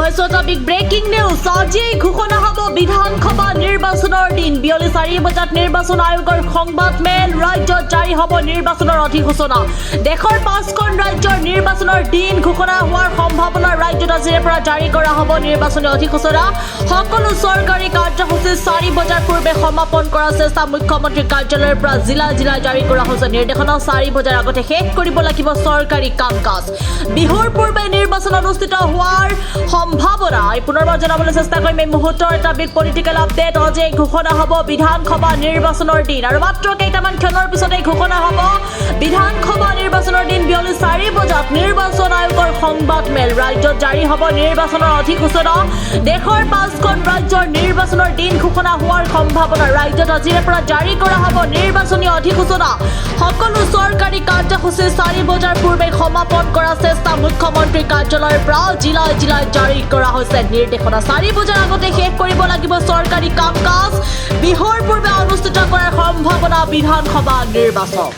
হৈছটা big breaking news আজি ঘোষণা হ'ব বিধানসভা নিৰ্বাচনৰ দিন বিয়লি 4 বজাত নিৰ্বাচন আয়োগৰ সংবাদ মেল ৰাজ্যত জাৰি হ'ব নিৰ্বাচনৰ অধিসূচনা দেশৰ 5খন ৰাজ্যৰ নিৰ্বাচনৰ দিন ঘোষণা হোৱাৰ সম্ভাৱনা ৰাজ্যত আজিৰে পৰা জাৰি কৰা হ'ব নিৰ্বাচনী অধিসূচনা সকলো চৰকাৰী কাৰ্যসূচী 4 বজাৰ পূৰ্বে সমাপন কৰাৰ চেষ্টা মুখ্যমন্ত্ৰী কাৰ্যালয়ৰ পৰা জিলা জিলা জাৰি কৰা হৈছে নিৰ্দেশনা 4 বজাৰ আগতে শেষ কৰিব লাগিব চৰকাৰী কাম-কাজ বিহুৰ পূৰ্বে নিৰ্বাচন অনুষ্ঠিত হোৱাৰ সম্ভাৱনা পুনৰবাৰ জনাবলৈ চেষ্টা কৰিম এই মুহূৰ্তৰ এটা বিগ পলিটিকেল আপডেট আজি ঘোষণা হ'ব বিধানসভা নিৰ্বাচনৰ দিন আৰু মাত্ৰ কেইটামান ক্ষণৰ পিছতে ঘোষণা হ'ব বিধানসভা নিৰ্বাচনৰ দিন বিয়লি 4 বজাত নিৰ্বাচন আয়োগৰ সংবাদ মেল ৰাজ্যত জাৰি হ'ব নিৰ্বাচনৰ অধিসূচনা দেশৰ 5খন ৰাজ্যৰ নিৰ্বাচনৰ দিন ঘোষণা হোৱাৰ সম্ভাৱনা ৰাজ্যত আজিৰে পৰা জাৰি কৰা হ'ব নিৰ্বাচনী অধিসূচনা সকলো চৰকাৰী কাৰ্যসূচী 4 বজাৰ পূৰ্বে সমাপন কৰাৰ চেষ্টা মুখ্যমন্ত্ৰী কাৰ্যালয়ৰ পৰা জিলা জিলা জাৰি কৰা হৈছে নিৰ্দেশনা 4 বজাৰ আগতে শেষ কৰিব লাগিব চৰকাৰী কাম-কাজ বিহুৰ পূৰ্বে অনুষ্ঠিত কৰাৰ সম্ভাৱনা বিধানসভা নিৰ্বাচন